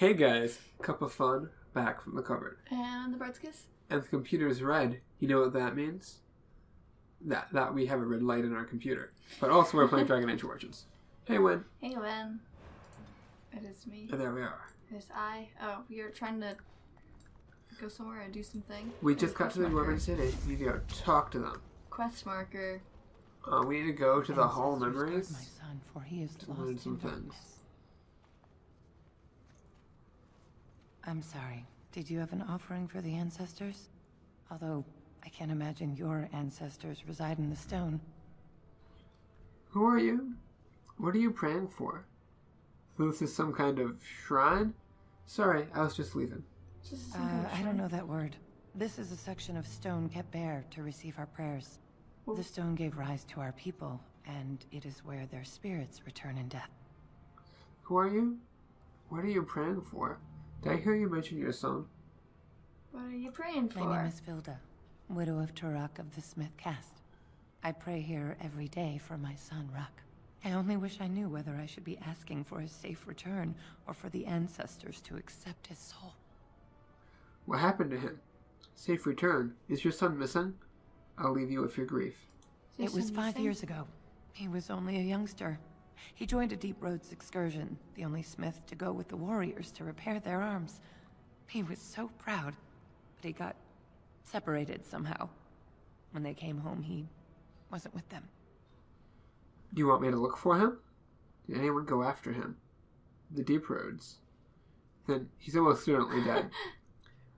Hey guys, cup of fun, back from the cupboard. And the bird's kiss? And the computer's red. You know what that means? That we have a red light in our computer. But also we're playing Dragon Age Origins. Hey Win. Hey Win. It is me. And there we are. It is I. Oh, we are trying to go somewhere and do something. We just got to the Dwarven City. We need to go talk to them. Quest marker. We need to go to the Hall of Memories my son, for he is to learn some things. I'm sorry. Did you have an offering for the ancestors? Although, I can't imagine your ancestors reside in the stone. Who are you? What are you praying for? This is some kind of shrine? Sorry, I was just leaving. I don't know that word. This is a section of stone kept bare to receive our prayers. The stone gave rise to our people, and it is where their spirits return in death. Who are you? What are you praying for? Did I hear you mention your son? What are you praying for? My name is Vilda, widow of Turok of the Smith caste. I pray here every day for my son, Ruck. I only wish I knew whether I should be asking for his safe return or for the ancestors to accept his soul. What happened to him? Safe return. Is your son missing? I'll leave you with your grief. It was 5 years ago. He was only a youngster. He joined a Deep Roads excursion, the only smith to go with the warriors to repair their arms. He was so proud, but he got separated somehow. When they came home, he wasn't with them. Do you want me to look for him? Did anyone go after him? The Deep Roads. Then he's almost certainly dead.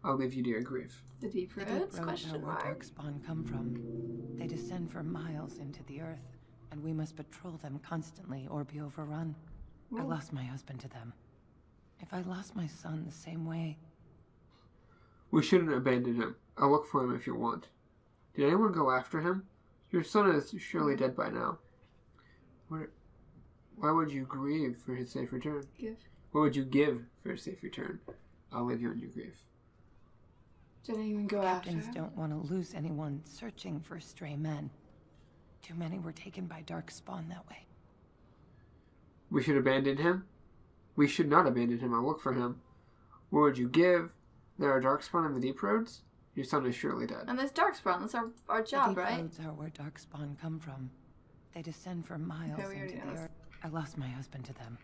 I'll leave you to your grief. The Deep Roads? The Deep Roads are Question where mark. darkspawn come from. They descend for miles into the earth, and we must patrol them constantly or be overrun. Ooh. I lost my husband to them. If I lost my son the same way... We shouldn't abandon him. I'll look for him if you want. Did anyone go after him? Your son is surely dead by now. Why would you grieve for his safe return? Give. What would you give for his safe return? I'll leave you in your grief. Did anyone go after Captains him? don't want to lose anyone searching for stray men. Too many were taken by darkspawn that way. We should abandon him? We should not abandon him. I'll look for him. What would you give? There are darkspawn in the Deep Roads? Your son is surely dead. And there's darkspawn. That's our job, the Deep right? Roads are where darkspawn come from. They descend for miles Okay, we already into know the this. earth. I lost my husband to them.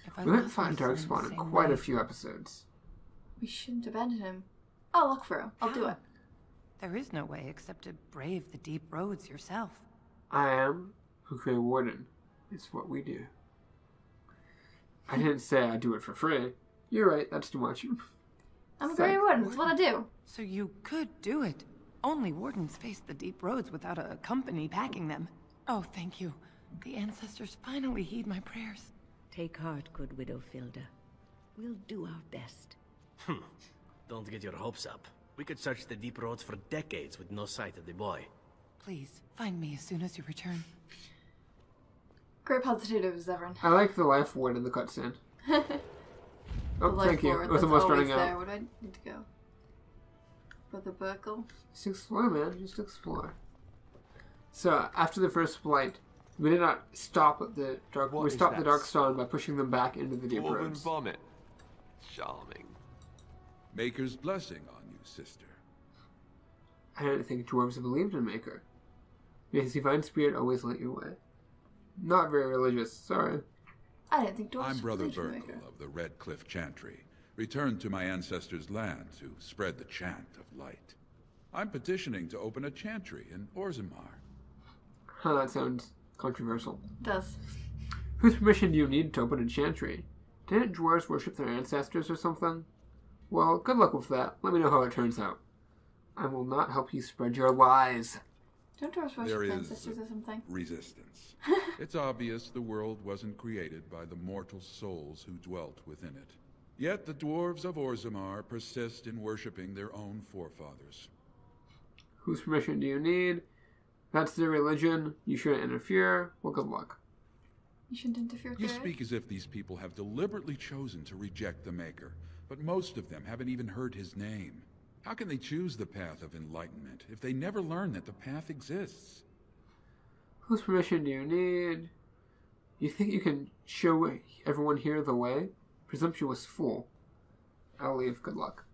If I We won't lost my find son the darkspawn in same quite way- a few episodes. We shouldn't abandon him. I'll look for him. I'll do How? it. There is no way except to brave the Deep Roads yourself. I am who Grey Warden. It's what we do. I didn't say I'd do it for free. You're right, that's too much. I'm a Psych. Grey Warden. That's what I do. So you could do it. Only wardens face the Deep Roads without a company packing them. Oh, thank you. The ancestors finally heed my prayers. Take heart, good widow Filda. We'll do our best. Don't get your hopes up. We could search the Deep Roads for decades with no sight of the boy. Please, find me as soon as you return. Great positives, Devoran. I like the life ward in the cutscene. Oh, thank you. It was almost running there. out. Where do I need to go? For the buckle? Just explore, man. Just explore. So, after the first flight, we did not stop at the dark. What We is stopped the that? Darkstone by pushing them back into the Deep Dwarven Roads. vomit. Charming. Maker's blessing on you, sister. I didn't think dwarves believed in Maker. May his divine spirit always light your way. Not very religious, sorry. I didn't think dwarves I'm Brother believed in Burkle Maker. of the Red Cliff Chantry, returned to my ancestors' land to spread the chant of light. I'm petitioning to open a chantry in Orzammar. Huh, that sounds controversial. Does. Whose permission do you need to open a chantry? Didn't dwarves worship their ancestors or something? Well, good luck with that. Let me know how it turns out. I will not help you spread your lies. Don't dwarves There worship is ancestors or something? resistance. It's obvious the world wasn't created by the mortal souls who dwelt within it. Yet the dwarves of Orzammar persist in worshipping their own forefathers. Whose permission do you need? That's their religion. You shouldn't interfere. Well, good luck. You shouldn't interfere with You their speak as if these people have deliberately chosen to reject the Maker, but most of them haven't even heard his name. How can they choose the path of enlightenment if they never learn that the path exists? Whose permission do you need? You think you can show everyone here the way? presumptuous fool. I'll leave. Good luck.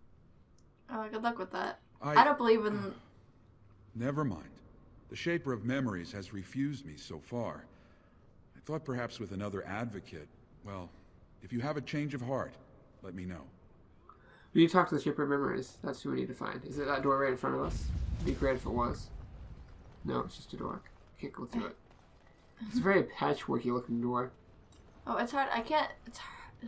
Oh, good luck with that. I don't believe in... Never mind. The Shaper of Memories has refused me so far. I thought perhaps with another advocate... Well, if you have a change of heart, let me know. We need to talk to the Shaper of Memories. That's who we need to find. Is it that door right in front of us? It'd be great if it was. No, it's just a door. I can't go through it. It's a very patchworky looking door. Oh, it's hard. I can't... It's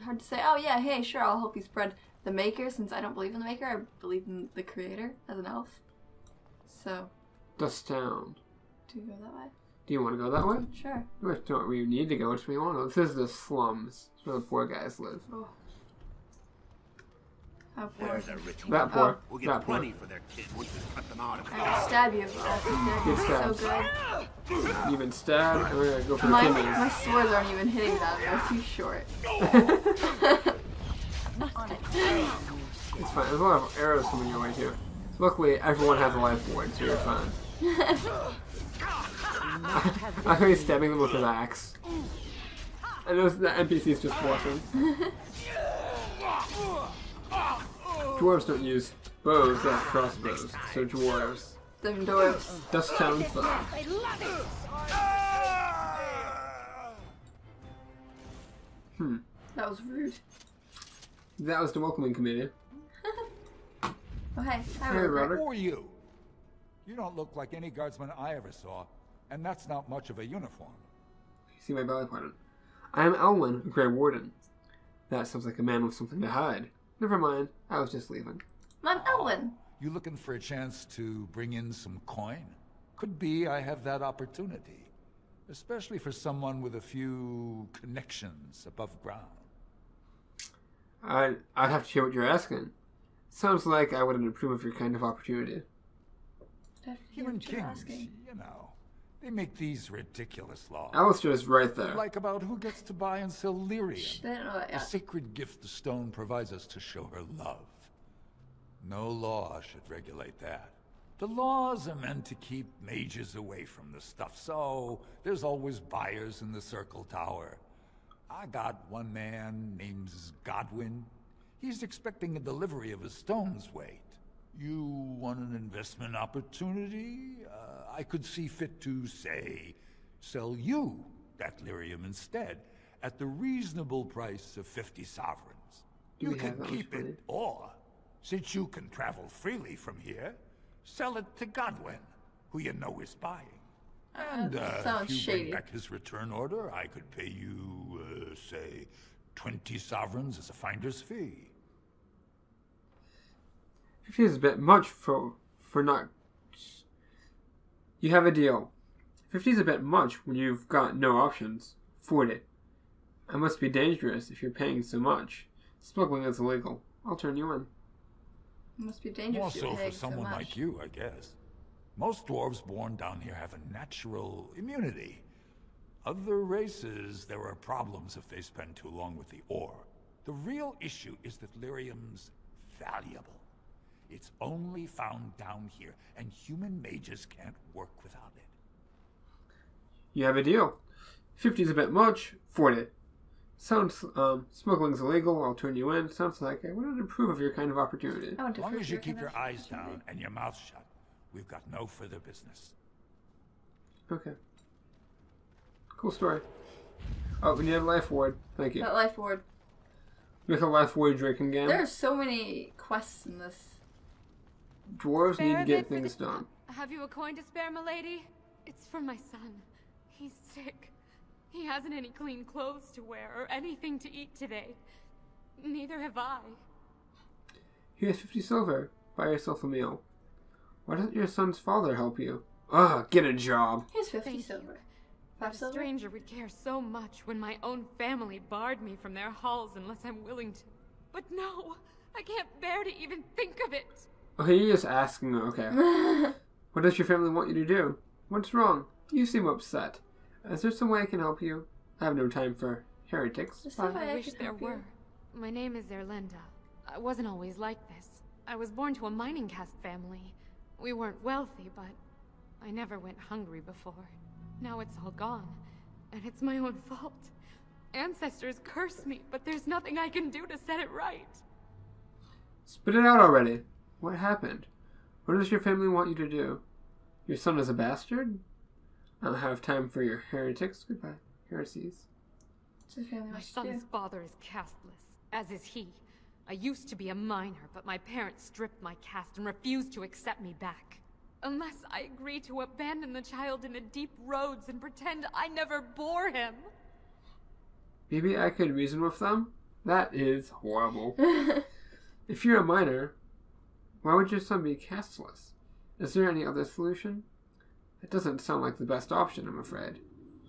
hard to say, oh yeah, hey, sure, I'll help you spread the Maker, since I don't believe in the Maker. I believe in the Creator as an elf. So... Dust Town. Do you go that way? Do you want to go that way? Sure. Which don't we need to go? Which we want to go? This is the slums. It's where the poor guys live. Oh. How poor. There's a ritual. That poor. We'll That get poor. plenty for their kid once we cut them out of I will stab you. Get So good. You've been stabbed, and we're going to go for the My kidneys. swords aren't even hitting them. They're too short. It's fine. There's a lot of arrows coming your way, too. Luckily, everyone has a life ward, so you're fine. I think he's stabbing them with his axe. And those the NPC's just watching. Dwarves don't use bows, they have crossbows. So dwarves. Them dwarves. Dust Town foe. That was rude. That was the welcoming committee. Oh, hey. Hi, Hey, Robert. Robert. Who are you? You don't look like any guardsman I ever saw, and that's not much of a uniform. You see my belly button. I am Elwyn, a Grey Warden. That sounds like a man with something to hide. Never mind, I was just leaving. I'm Elwyn. You looking for a chance to bring in some coin? Could be I have that opportunity. Especially for someone with a few connections above ground. I'd have to hear what you're asking. Sounds like I wouldn't approve of your kind of opportunity. Human kings, you know, they make these ridiculous laws. Alistair's right there. Like about who gets to buy and sell lyrium. They don't know that The yet. sacred gift the stone provides us to show her love. No law should regulate that. The laws are meant to keep mages away from the stuff, so there's always buyers in the Circle Tower. I got one man named Godwin. He's expecting a delivery of a stone's weight. You want an investment opportunity? I could see fit to, say, sell you that lyrium instead, at the reasonable price of 50 sovereigns. You we can have that keep much money? it, or, since you can travel freely from here, sell it to Godwin, who you know is buying. And sounds if you shady. bring back his return order, I could pay you, say, 20 sovereigns as a finder's fee. 50 is a bit much for not... You have a deal. 50 is a bit much when you've got no options. 40. It must be dangerous if you're paying so much. Smuggling is illegal. I'll turn you in. It must be More dangerous. so for paying someone much. like you, I guess. Most dwarves born down here have a natural immunity. Other races, there are problems if they spend too long with the ore. The real issue is that lyrium's valuable. It's only found down here, and human mages can't work without it. You have a deal. 50 is a bit much. 40. Sounds, smuggling's illegal. I'll turn you in. Sounds like I wouldn't approve of your kind of opportunity. I want As to long prove as you your keep kind your of eyes opportunity. down and your mouth shut, we've got no further business. Okay. Cool story. Oh, we need a life ward. Thank you. That life ward. Make a life ward drinking game. There are so many quests in this. Dwarves need to Spare a get bit for things the- done. Have you a coin to spare, milady? It's for my son. He's sick. He hasn't any clean clothes to wear or anything to eat today. Neither have I. Here's 50 silver. Buy yourself a meal. Why doesn't your son's father help you? Ugh, get a job. Here's 50 Thank silver. you. 5 A silver? stranger would care so much when my own family barred me from their halls unless I'm willing to. But no, I can't bear to even think of it. Okay, you're just asking. Okay. What does your family want you to do? What's wrong? You seem upset. Is there some way I can help you? I have no time for heretics. Just Bye. if I I wish could there help you. were. My name is Erlinda. I wasn't always like this. I was born to a mining caste family. We weren't wealthy, but I never went hungry before. Now it's all gone, and it's my own fault. ancestors cursed me, but there's nothing I can do to set it right. Spit it out already. What happened? What does your family want you to do? Your son is a bastard? I don't have time for your heretics. Goodbye. Heresies. My son's father is casteless, as is he. I used to be a minor, but my parents stripped my caste and refused to accept me back. Unless I agree to abandon the child in the deep roads and pretend I never bore him. Maybe I could reason with them? That is horrible. If you're a minor, why would your son be casteless? Is there any other solution? It doesn't sound like the best option, I'm afraid.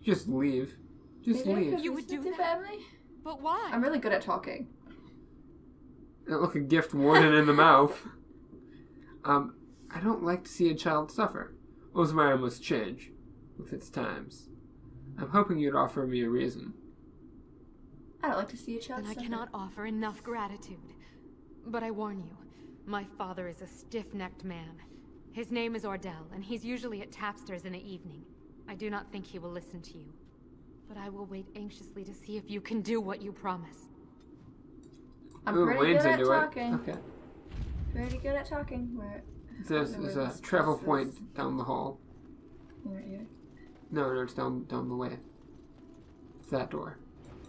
Just leave. Just leave. You would do that? Family? But why? I'm really good at talking. Look a gift warden in the mouth. I don't like to see a child suffer. Orzammar must change with its times. I'm hoping you'd offer me a reason. I don't like to see a child suffer. Then I cannot offer enough gratitude. But I warn you, my father is a stiff-necked man. His name is Ordell, and he's usually at tapsters in the evening. I do not think he will listen to you. But I will wait anxiously to see if you can do what you promise. I'm pretty good at talking. Okay. Pretty good at talking. There's a travel point down the hall. Right here? No, it's down the way. It's that door.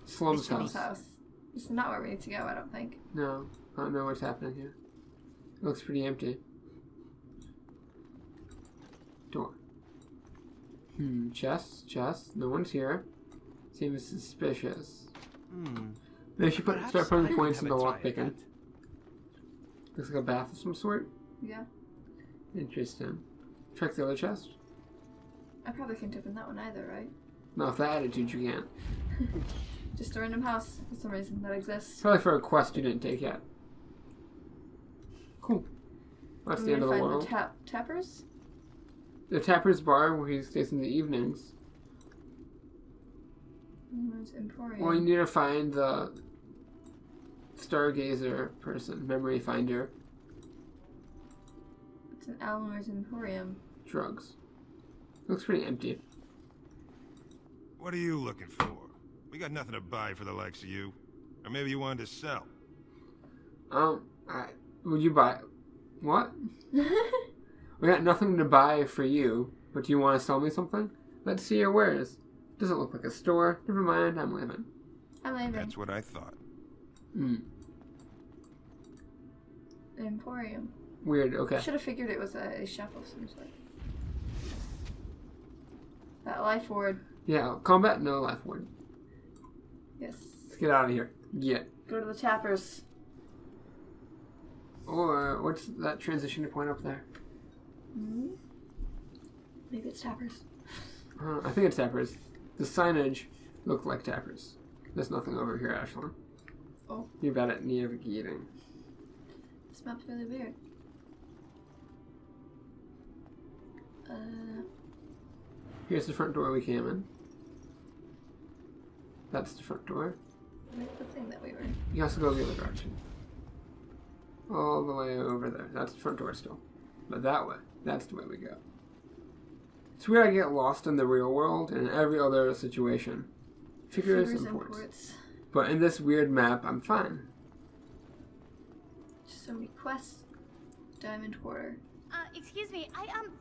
Slum's house. It's not where we need to go, I don't think. No, I don't know what's happening here. It looks pretty empty. Door. Chest. No one's here. Seems suspicious. They should start putting points in the lockpicking. Looks like a bath of some sort. Yeah. Interesting. Check the other chest. I probably can't open that one either, right? No, with that attitude you can't. Just a random house for some reason that exists. Probably for a quest you didn't take yet. Cool. That's the end of the world. The tappers? The tapper's bar where he stays in the evenings. Emporium. Well, you need to find the stargazer person, memory finder. It's an Almer's Emporium. Drugs. Looks pretty empty. What are you looking for? We got nothing to buy for the likes of you. Or maybe you wanted to sell. Would you buy... What? We got nothing to buy for you, but do you want to sell me something? Let's see your wares. Doesn't look like a store. Never mind, I'm leaving. That's what I thought. Emporium. Weird, okay. I should have figured it was a shop of some sort. That life ward. Yeah, combat? No life ward. Yes. Let's get out of here. Get. Go to the tappers. Or, what's that transition point up there? Maybe it's tappers. I think it's tappers. The signage looked like tappers. There's nothing over here, Ashlyn. Oh. You're bad at navigating. This map's really weird. Here's the front door we came in. That's the front door. Where's the thing that we were? You have to go the other direction. All the way over there. That's the front door still. But that way. That's the way we go. It's weird I get lost in the real world and in every other situation. Figures and ports. But in this weird map, I'm fine. So many quests. Diamond Quarter. Excuse me,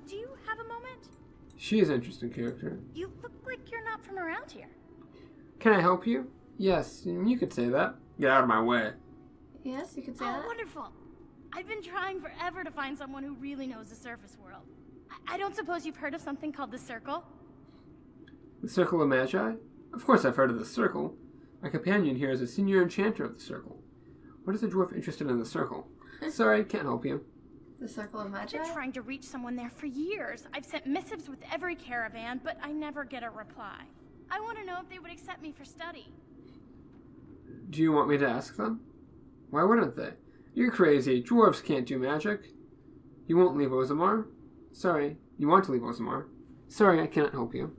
do you have a moment? She is an interesting character. You look like you're not from around here. Can I help you? Yes, you could say that. Get out of my way. Yes, you could say that. Oh, wonderful. I've been trying forever to find someone who really knows the surface world. I don't suppose you've heard of something called the Circle? The Circle of Magi? Of course I've heard of the Circle. My companion here is a senior enchanter of the Circle. What is a dwarf interested in the Circle? Sorry, can't help you. The Circle of Magi? I've been trying to reach someone there for years. I've sent missives with every caravan, but I never get a reply. I want to know if they would accept me for study. Do you want me to ask them? Why wouldn't they? You're crazy. Dwarves can't do magic. You won't leave Orzammar? Sorry. You want to leave Orzammar? Sorry, I cannot help you.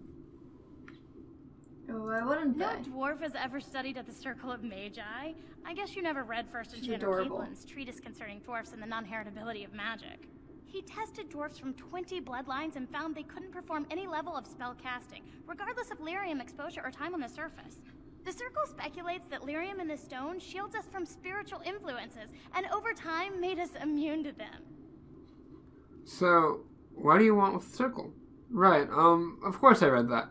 Why wouldn't they? No dwarf has ever studied at the Circle of Magi. I guess you never read First Enchanter Caitlin's treatise concerning dwarfs and the non-heritability of magic. He tested dwarfs from 20 bloodlines and found they couldn't perform any level of spell casting, regardless of lyrium exposure or time on the surface. The circle speculates that lyrium in the stone shields us from spiritual influences, and over time made us immune to them. So, what do you want with the circle? Right, of course I read that.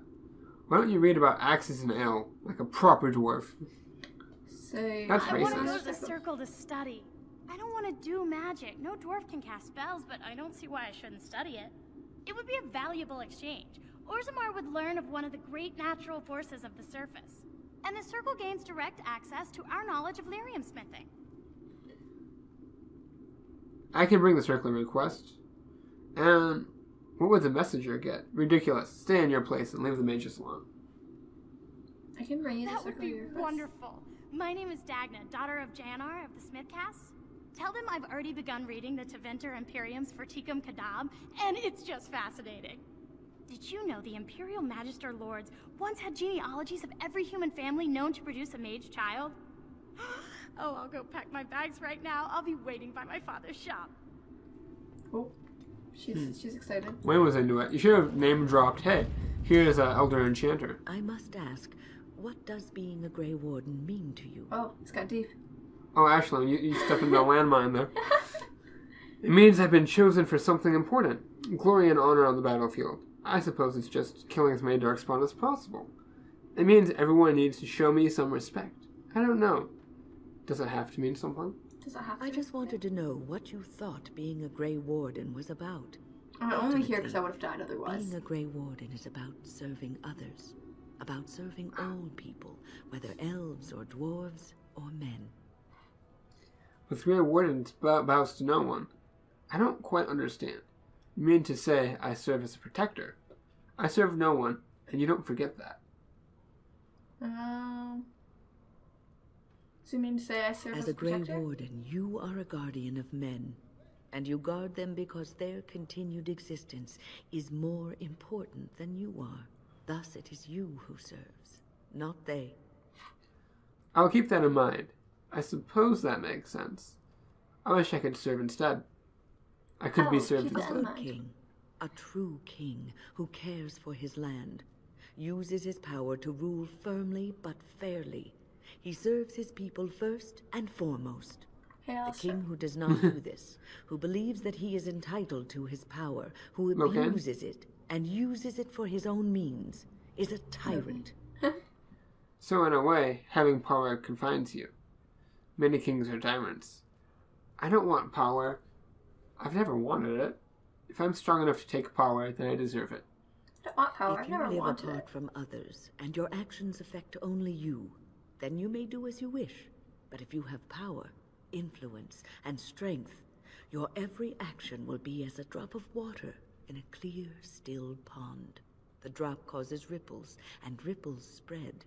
Why don't you read about axes and ale, like a proper dwarf? Say, That's I want to racist. go to the circle to study. I don't want to do magic. No dwarf can cast spells, but I don't see why I shouldn't study it. It would be a valuable exchange. Orzammar would learn of one of the great natural forces of the surface. And the circle gains direct access to our knowledge of lyrium smithing. I can bring the circle a request. And what would the messenger get? Ridiculous. Stay in your place and leave the mages alone. I can bring you the That would circle be your request. wonderful. My name is Dagna, daughter of Janar of the Smithcast. Tell them I've already begun reading the Tevinter Imperium's Ferticum Kadab, and it's just fascinating. Did you know the Imperial Magister Lords once had genealogies of every human family known to produce a mage child? Oh, I'll go pack my bags right now. I'll be waiting by my father's shop. Oh, she's excited. When was into it? You should have name dropped, hey, here's Elder Enchanter. I must ask, what does being a Grey Warden mean to you? Oh, it's got deep. Oh, Ashlyn, you stepped into a landmine there. It means I've been chosen for something important. Glory and honor on the battlefield. I suppose it's just killing as many darkspawn as possible. It means everyone needs to show me some respect. I don't know. Does it have to mean something? Does it have to? I just wanted to know what you thought being a Grey Warden was about. I'm only here because I would have died otherwise. Being a Grey Warden is about serving others. About serving all people, whether elves or dwarves or men. With Grey Wardens bows to no one. I don't quite understand. You mean to say I serve as a protector? I serve no one, and you don't forget that. So you mean to say I serve as a Grey protector? Warden, you are a guardian of men, and you guard them because their continued existence is more important than you are. Thus it is you who serves, not they. I'll keep that in mind. I suppose that makes sense. I wish I could serve instead. I could be served instead. A true king who cares for his land, uses his power to rule firmly but fairly. He serves his people first and foremost. The king who does not do this, who believes that he is entitled to his power, who abuses it and uses it for his own means, is a tyrant. So in a way, having power confines you. Many kings are tyrants. I don't want power. I've never wanted it. If I'm strong enough to take power, then I deserve it. I don't want power. If I've you never live wanted apart it. from others, and your actions affect only you, then you may do as you wish. But if you have power, influence, and strength, your every action will be as a drop of water in a clear, still pond. The drop causes ripples, and ripples spread.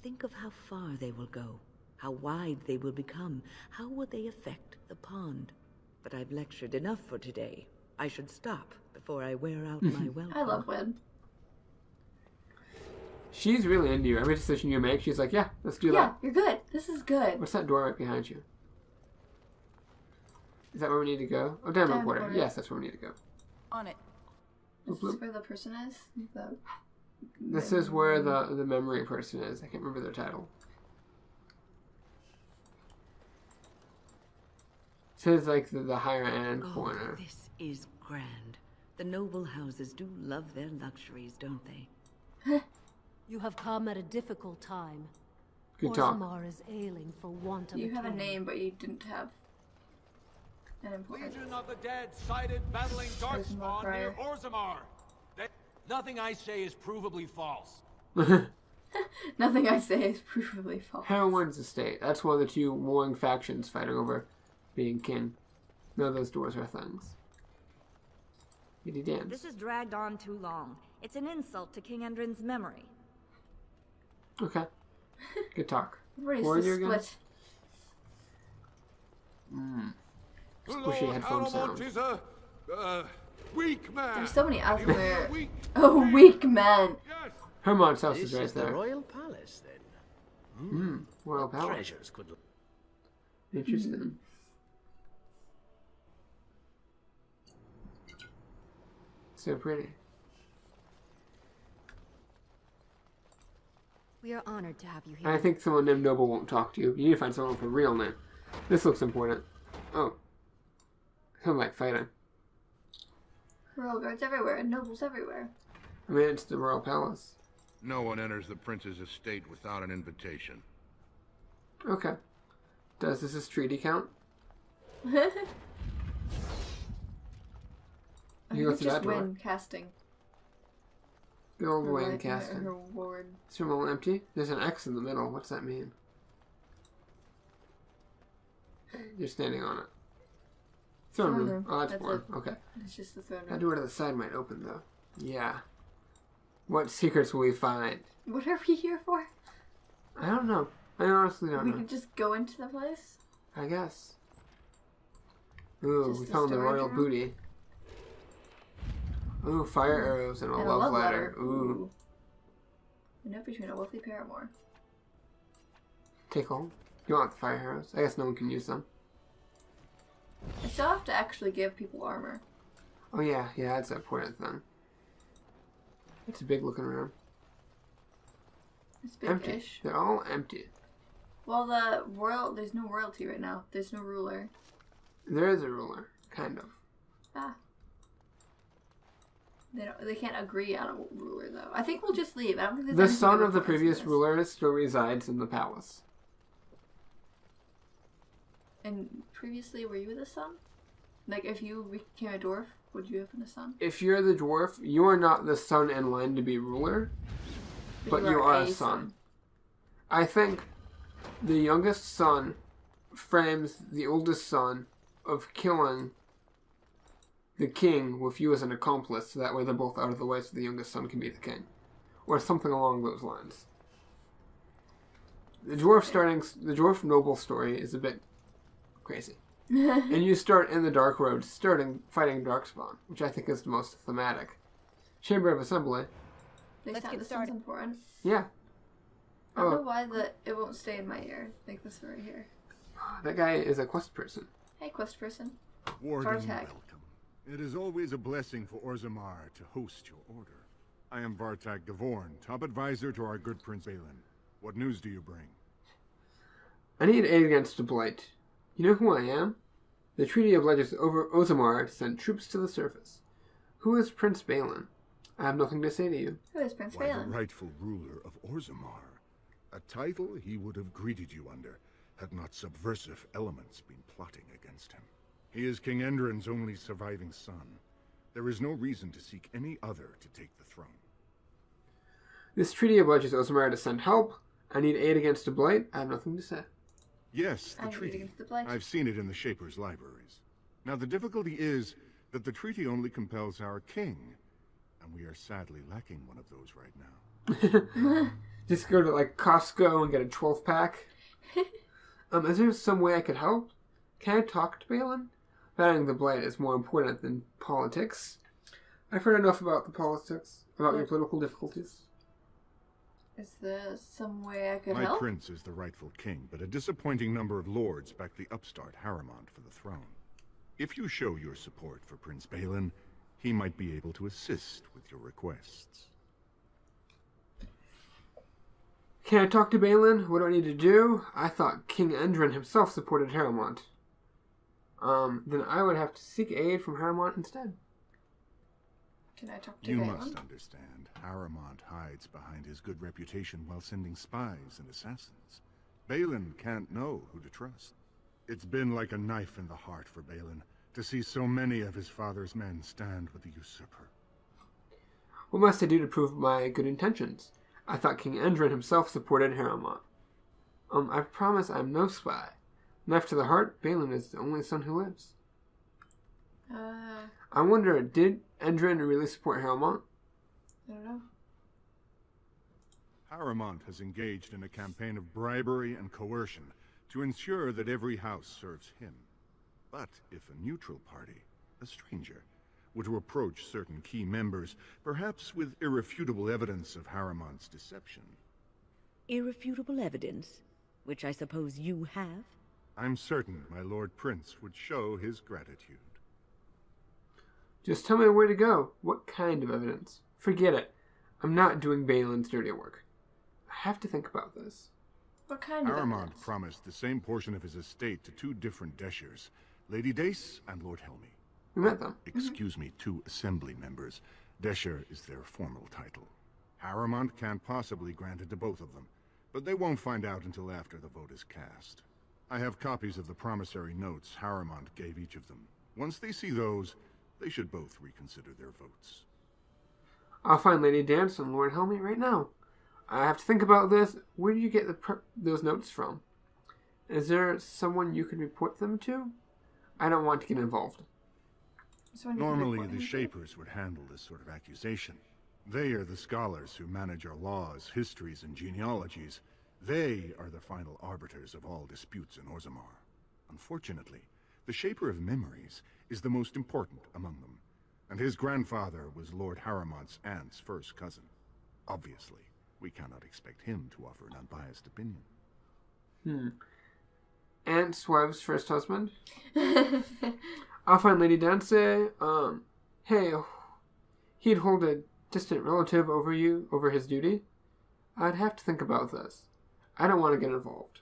Think of how far they will go, how wide they will become, how will they affect the pond. But I've lectured enough for today. I should stop before I wear out my welcome. I love Win. She's really into you. Every decision you make, she's like, yeah, let's do that. Yeah, you're good. This is good. What's that door right behind you? Is that where we need to go? Oh, Diamond Quarter. Yes, that's where we need to go. On it. Is this where the person is? This is where the memory person is. I can't remember their title. It says like the higher end corner. This is grand. The noble houses do love their luxuries, don't they? You have come at a difficult time. Good talk. Orzammar is ailing for want of You a have a king. name, but you didn't have an important. Legion of the Dead sighted battling darkspawn near Orzammar. Nothing I say is provably false. Nothing I say is provably false. Heroine's estate. That's one of the two warring factions fighting over being king. None of those doors are things. Did he dance? This has dragged on too long. It's an insult to King Endrin's memory. Okay. Good talk. Everybody's Who are so you again? split. Squishy headphone sound. Is a weak man. There's so many Ázimir. Oh, weak man. Hermod's house This is right is the there. royal palace, then. Royal palace. Treasures could look. Interesting. So pretty. We are honored to have you here. I think someone named Noble won't talk to you. You need to find someone with a real name. This looks important. Oh. Sounds like fighting. Royal guards everywhere and nobles everywhere. I mean, it's the royal palace. No one enters the prince's estate without an invitation. Okay. Does this treaty count? I You go think through just that door. win casting. Good old Her Wayne life and casting. her reward. Is your room empty? There's an X in the middle. What's that mean? You're standing on it. Throne room. Oh, that's bored. Okay. It's just the throne room. That door to the side might open, though. Yeah. What secrets will we find? What are we here for? I don't know. I honestly don't We know. could just go into the place? I guess. Ooh, Just we the found the storage royal room? booty. Ooh, fire arrows and a love ladder. Ooh. A note between a wealthy paramour. Take home. You want the fire arrows? I guess no one can use them. I still have to actually give people armor. Oh yeah, that's an important thing. It's a big looking room. It's Empty. big-ish. They're all empty. Well, there's no royalty right now. There's no ruler. There is a ruler, kind of. Ah. They can't agree on a ruler, though. I think we'll just leave. I don't think there's The anything son of the important previous in this. ruler still resides in the palace. And previously, were you the son? Like, if you became a dwarf, would you have been a son? If you're the dwarf, you are not the son in line to be ruler, but you are a son. I think the youngest son frames the oldest son of killing the king with you as an accomplice, so that way they're both out of the way so the youngest son can be the king. Or something along those lines. The dwarf noble story is a bit crazy. And you start in the Dark Road, fighting Darkspawn, which I think is the most thematic. Chamber of Assembly. Let's get started. Important. Yeah. I don't know why it won't stay in my ear. Like this right here. That guy is a quest person. Hey, quest person. Warden, Bartok. welcome. It is always a blessing for Orzammar to host your order. I am Bartok Devoran, top advisor to our good Prince Balin. What news do you bring? I need aid against the Blight. You know who I am? The Treaty obliges Orzammar to send troops to the surface. Who is Prince Balin? I have nothing to say to you. Who is Prince Why, Balin? the rightful ruler of Orzammar. A title he would have greeted you under, had not subversive elements been plotting against him. He is King Endrin's only surviving son. There is no reason to seek any other to take the throne. This treaty obliges Orzammar to send help. I need aid against the Blight. I have nothing to say. Yes, I the need treaty. against the Blight. I've seen it in the Shaper's libraries. Now, the difficulty is that the treaty only compels our king, and we are sadly lacking one of those right now. Just go to like Costco and get a 12 pack. Is there some way I could help? Can I talk to Balin? Battling the Blight is more important than politics. I've heard enough about the politics, about your political difficulties. Is there some way I could My help? prince is the rightful king, but a disappointing number of lords back the upstart Harrimont for the throne. If you show your support for Prince Balin, he might be able to assist with your requests. Can I talk to Balin? What do I need to do? I thought King Endrin himself supported Harrimont. Then I would have to seek aid from Harrimont instead. Can I talk to You Balin? must understand, Harrimont hides behind his good reputation while sending spies and assassins. Balin can't know who to trust. It's been like a knife in the heart for Balin to see so many of his father's men stand with the usurper. What must I do to prove my good intentions? I thought King Endrin himself supported Harrimont. I promise I'm no spy. Knife to the heart, Balin is the only son who lives. I wonder, did Endrin really support Harrimont? I don't know. Harrimont has engaged in a campaign of bribery and coercion to ensure that every house serves him. But if a neutral party, a stranger, were to approach certain key members, perhaps with irrefutable evidence of Harrimont's deception. Irrefutable evidence? Which I suppose you have? I'm certain my Lord Prince would show his gratitude. Just tell me where to go. What kind of evidence? Forget it. I'm not doing Balin's dirty work. have to think about this. What kind of Aramont evidence? promised the same portion of his estate to two different Deshers, Lady Dace and Lord Helmy. We met them. Excuse me, two assembly members. Desher is their formal title. Aramont can't possibly grant it to both of them, but they won't find out until after the vote is cast. I have copies of the promissory notes Aramont gave each of them. Once they see those, they should both reconsider their votes. I'll find Lady Dance and Lord Helmy right now. I have to think about this. Where did you get those notes from? Is there someone you can report them to? I don't want to get involved. Normally, the Shapers would handle this sort of accusation. They are the scholars who manage our laws, histories, and genealogies. They are the final arbiters of all disputes in Orzammar. Unfortunately, the Shaper of Memories is the most important among them, and his grandfather was Lord Haramont's aunt's first cousin. Obviously, we cannot expect him to offer an unbiased opinion. Aunt's wife's first husband? I'll find Lady Dance. Hey, he'd hold a distant relative over his duty? I'd have to think about this. I don't want to get involved.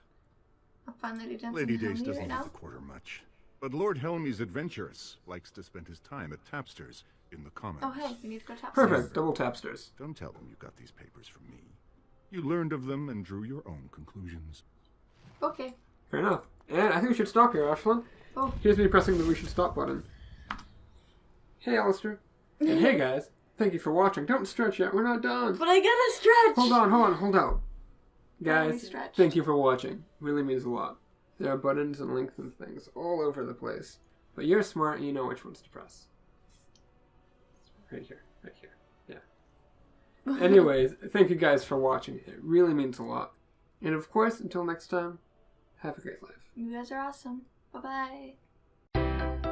I'll find Lady Dance. Lady Dace doesn't need the quarter much, but Lord Helmy's adventurous, likes to spend his time at Tapster's in the Commons. Oh hey, we need to go Tapster's. Perfect, double Tapster's. Don't tell them you got these papers from me. You learned of them and drew your own conclusions. Okay. Fair enough. And I think we should stop here, Ashlyn. Oh. Here's me pressing the we should stop button. Hey, Alistair. And hey, guys. Thank you for watching. Don't stretch yet. We're not done. But I gotta stretch! Hold out. Guys, thank you for watching. Really means a lot. There are buttons and links and things all over the place. But you're smart and you know which ones to press. Right here. Yeah. Anyways, thank you guys for watching. It really means a lot. And of course, until next time, have a great life. You guys are awesome. Bye-bye.